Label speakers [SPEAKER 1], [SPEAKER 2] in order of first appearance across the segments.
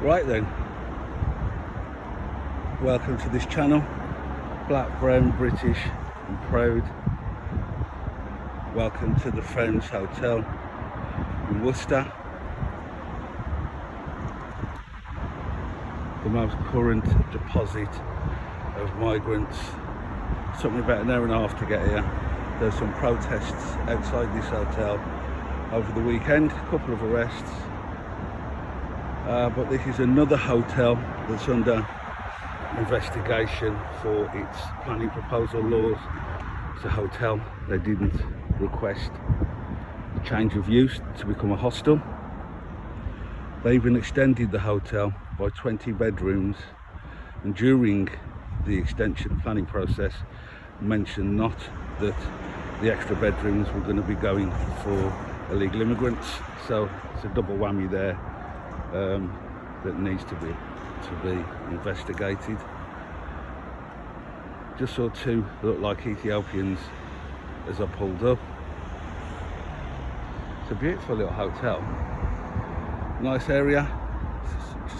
[SPEAKER 1] Right then, welcome to this channel, Black, Brown, British and Proud. Welcome to the Friends Hotel in Worcester, the most current deposit of migrants. It took me about an hour and a half to get here. There's some protests outside this hotel over the weekend, a couple of arrests. But this is another hotel that's under investigation for its planning proposal laws. It's a hotel they didn't request a change of use to become a hostel. They even extended the hotel by 20 bedrooms, and during the extension planning process mentioned not that the extra bedrooms were going to be going for illegal immigrants. So it's a double whammy there that needs to be investigated. Just saw two that look like Ethiopians as I pulled up. It's a beautiful little hotel, nice area.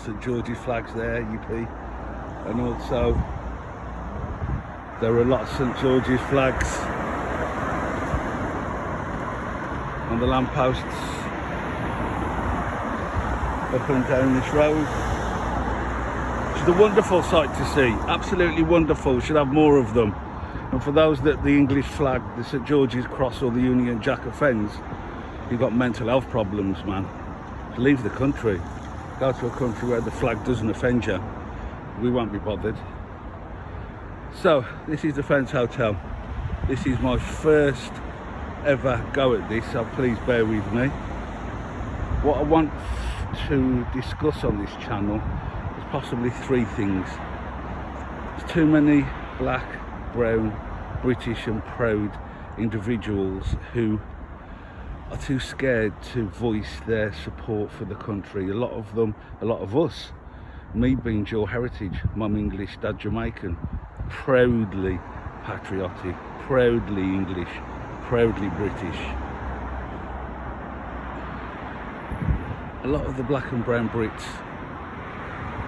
[SPEAKER 1] St George's flags there, UP, and also there are a lot of St George's flags on the lampposts up and down this road. It's a wonderful sight to see, absolutely wonderful. Should have more of them. And for those that the English flag, the St George's Cross or the Union Jack offends, you've got mental health problems, man. Leave the country, go to a country where the flag doesn't offend you. We won't be bothered. So this is the Friends Hotel. This is my first ever go at this, so please bear with me. What I want to discuss on this channel is possibly three things. There's too many black, brown, British and proud individuals who are too scared to voice their support for the country. A lot of them, a lot of us, me being dual heritage, mum English, dad Jamaican, proudly patriotic, proudly English, proudly British. A lot of the black and brown Brits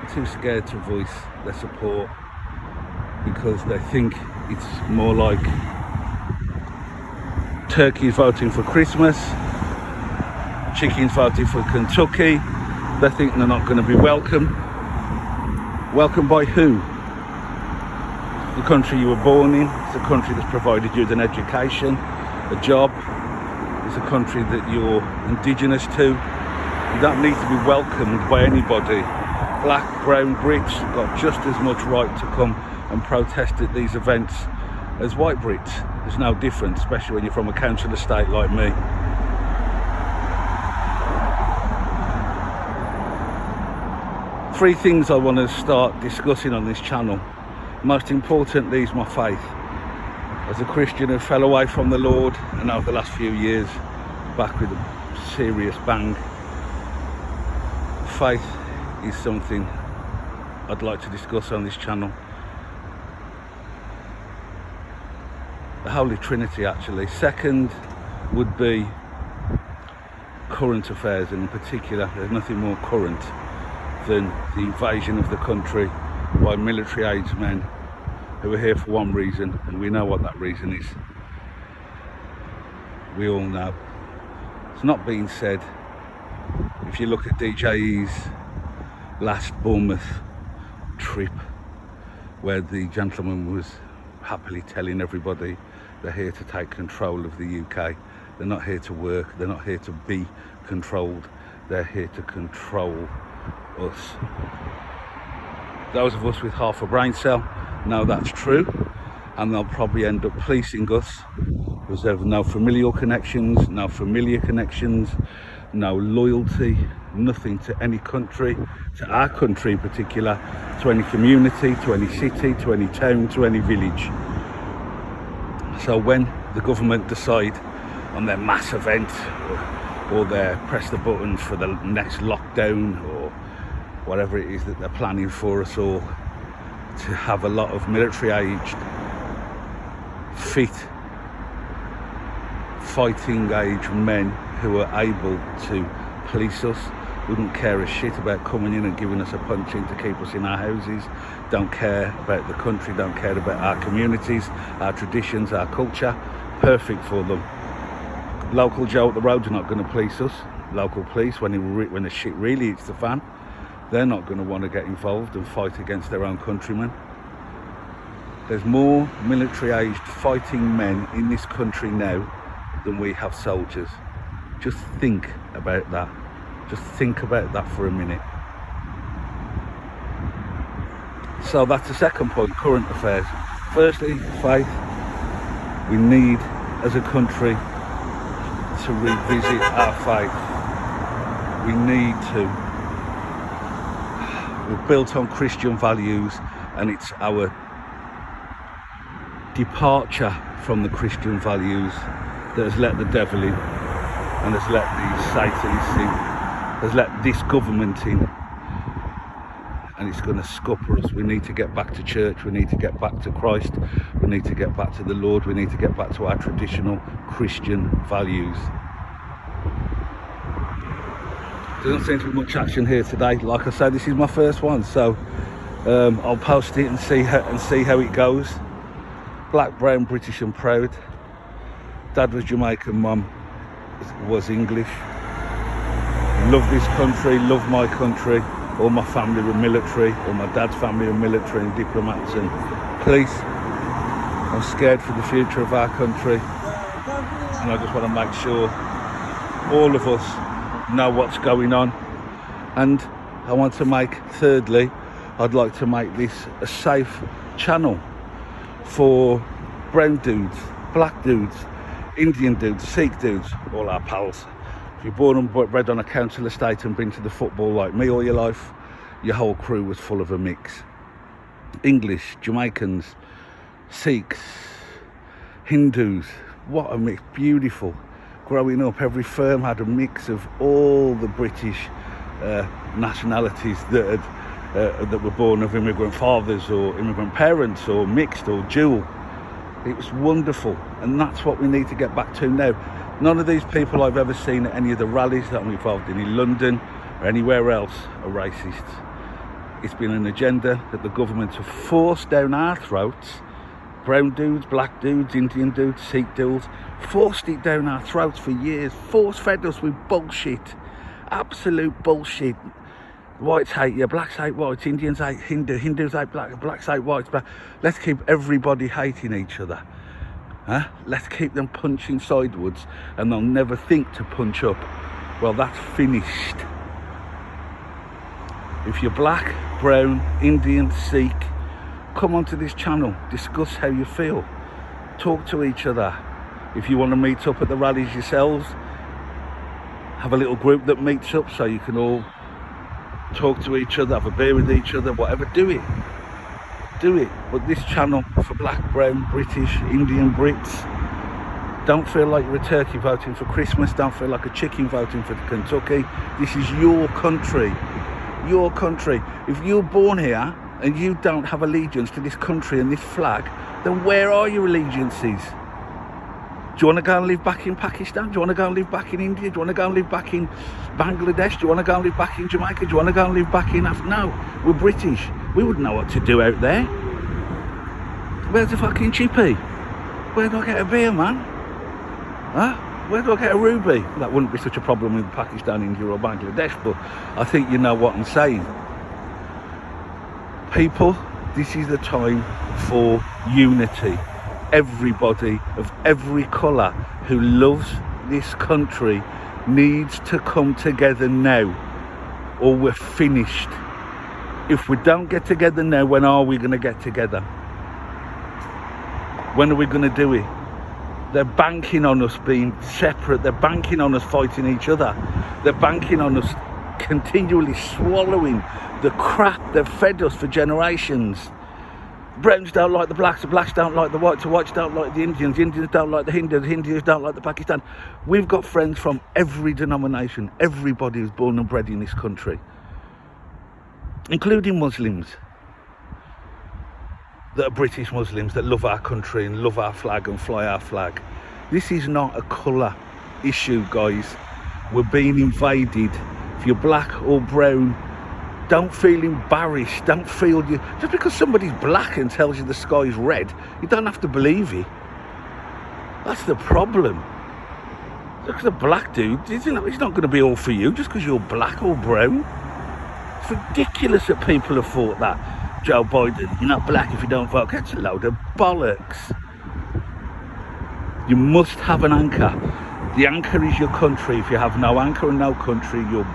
[SPEAKER 1] are too scared to voice their support because they think it's more like turkeys voting for Christmas, chickens voting for Kentucky. They think they're not going to be welcome. Welcome by who? The country you were born in. It's a country that's provided you with an education, a job. It's a country that you're indigenous to. You don't need to be welcomed by anybody. Black, brown Brits have got just as much right to come and protest at these events as white Brits. There's no difference, especially when you're from a council estate like me. Three things I want to start discussing on this channel. Most importantly is my faith. As a Christian who fell away from the Lord, and over the last few years back with a serious bang, faith is something I'd like to discuss on this channel. The Holy Trinity, actually. Second would be current affairs, and in particular there's nothing more current than the invasion of the country by military age men who are here for one reason, and we know what that reason is. We all know. It's not being said. If you look at DJE's last Bournemouth trip, where the gentleman was happily telling everybody they're here to take control of the UK. They're not here to work, they're not here to be controlled, they're here to control us. Those of us with half a brain cell know that's true, and they'll probably end up policing us because they have no familial connections, no familiar connections, no loyalty, nothing to any country, to our country in particular, to any community, to any city, to any town, to any village. So when the government decide on their mass event or their press the buttons for the next lockdown or whatever it is that they're planning for us all, to have a lot of military aged, fit, fighting age men who are able to police us, wouldn't care a shit about coming in and giving us a punching to keep us in our houses, don't care about the country, don't care about our communities, our traditions, our culture. Perfect for them. Local Joe at the roads are not going to police us. Local police, when the shit really hits the fan, they're not going to want to get involved and fight against their own countrymen. There's more military-aged fighting men in this country now than we have soldiers. Just think about that. Just think about that for a minute. So that's the second point, current affairs. Firstly, faith. We need, as a country, to revisit our faith. We need to. We're built on Christian values, and it's our departure from the Christian values that has let the devil in, and has let the Satanists in, has let this government in, and it's going to scupper us. We need to get back to church, we need to get back to Christ, we need to get back to the Lord, we need to get back to our traditional Christian values. There doesn't seem to be much action here today. Like I said, this is my first one, so I'll post it and see how it goes. Black, brown, British and proud. Dad was Jamaican, Mum was English. Love this country, love my country. All my family were military, all my dad's family were military and diplomats and police. I'm scared for the future of our country, and I just want to make sure all of us know what's going on. And I want to make, thirdly, I'd like to make this a safe channel for brown dudes, black dudes, Indian dudes, Sikh dudes, all our pals. If you're born and bred on a council estate and been to the football like me all your life, your whole crew was full of a mix. English, Jamaicans, Sikhs, Hindus, what a mix, beautiful. Growing up, every firm had a mix of all the British nationalities that were born of immigrant fathers or immigrant parents or mixed or dual. It was wonderful, and that's what we need to get back to now. None of these people I've ever seen at any of the rallies that I'm involved in London or anywhere else are racists. It's been an agenda that the government have forced down our throats. Brown dudes, black dudes, Indian dudes, Sikh dudes, forced it down our throats for years, force-fed us with bullshit, absolute bullshit. Whites hate you, blacks hate whites, Indians hate Hindus hate blacks hate whites. Let's keep everybody hating each other. Let's keep them punching sideways and they'll never think to punch up. Well, that's finished. If you're black, brown, Indian, Sikh, come onto this channel, discuss how you feel, talk to each other. If you want to meet up at the rallies yourselves, have a little group that meets up so you can all talk to each other, have a beer with each other, whatever, do it. But this channel for black, brown, British, Indian, Brits, don't feel like you're a turkey voting for Christmas, don't feel like a chicken voting for Kentucky. This is your country. Your country. If you're born here and you don't have allegiance to this country and this flag, then where are your allegiances? Do you want to go and live back in Pakistan? Do you want to go and live back in India? Do you want to go and live back in Bangladesh? Do you want to go and live back in Jamaica? Do you want to go and live back in No, we're British. We wouldn't know what to do out there. Where's the fucking chippy? Where do I get a beer, man? Where do I get a ruby? That wouldn't be such a problem with Pakistan, India or Bangladesh, but I think you know what I'm saying. People, this is the time for unity. Everybody of every colour who loves this country needs to come together now, or we're finished. If we don't get together now, when are we going to get together? When are we going to do it? They're banking on us being separate. They're banking on us fighting each other. They're banking on us continually swallowing the crap they've fed us for generations. Browns don't like the blacks don't like the whites don't like the Indians don't like the Hindus don't like the Pakistan. We've got friends from every denomination, everybody who's born and bred in this country, including Muslims that are British Muslims that love our country and love our flag and fly our flag. This is not a colour issue, guys. We're being invaded if you're black or brown, don't feel embarrassed. Don't feel you just because somebody's black and tells you the sky's red, you don't have to believe it. That's the problem. Because a black dude, he's not going to be all for you just because you're black or brown. It's ridiculous that people have thought that. Joe Biden, you're not black if you don't vote. That's a load of bollocks. You must have an anchor. The anchor is your country. If you have no anchor and no country, you're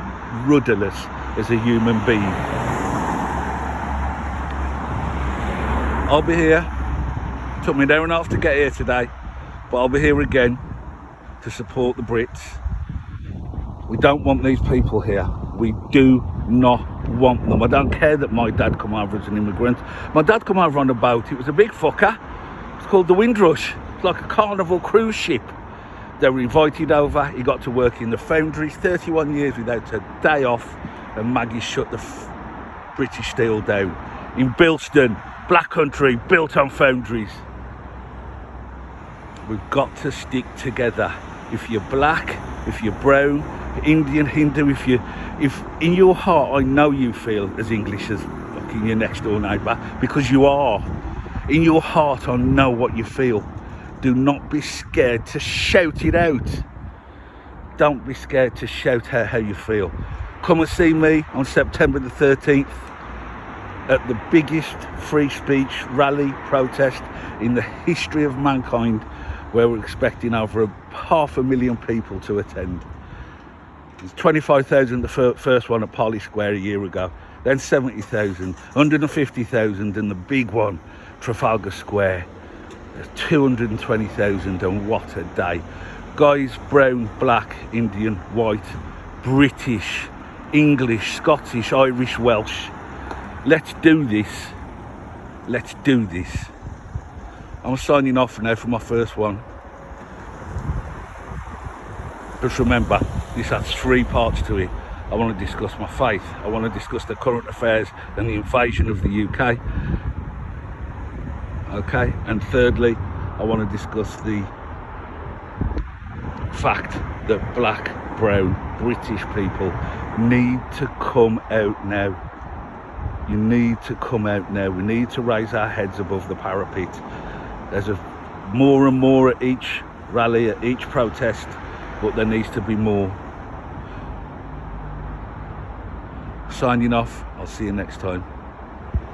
[SPEAKER 1] rudderless as a human being. I'll be here. Took me an hour and a half to get here today, but I'll be here again to support the Brits. We don't want these people here. We do not want them. I don't care that my dad come over as an immigrant. My dad come over on a boat. It was a big fucker. It's called the Windrush. It's like a carnival cruise ship. They were invited over. He got to work in the foundries. 31 years without a day off, and Maggie shut the British Steel down in Bilston, black country, built on foundries. We've got to stick together. If you're black, if you're brown, Indian, Hindu, if in your heart, I know you feel as English as fucking your next door neighbour, because you are. In your heart, I know what you feel. Do not be scared to shout it out. Don't be scared to shout out how you feel. Come and see me on September the 13th at the biggest free speech rally protest in the history of mankind, where we're expecting over 500,000 people to attend. There's 25,000 the first one at Parley Square a year ago, then 70,000, 150,000, and the big one, Trafalgar Square. There's 220,000, and what a day. Guys, brown, black, Indian, white, British, English, Scottish, Irish, Welsh. Let's do this. Let's do this. I'm signing off now for my first one. Just remember, this has 3 parts to it. I want to discuss my faith. I want to discuss the current affairs and the invasion of the UK. Okay, and thirdly, I want to discuss the fact that black, brown, British people need to come out now. You need to come out now. We need to raise our heads above the parapet. There's more and more at each rally, at each protest, but there needs to be more. Signing off. I'll see you next time.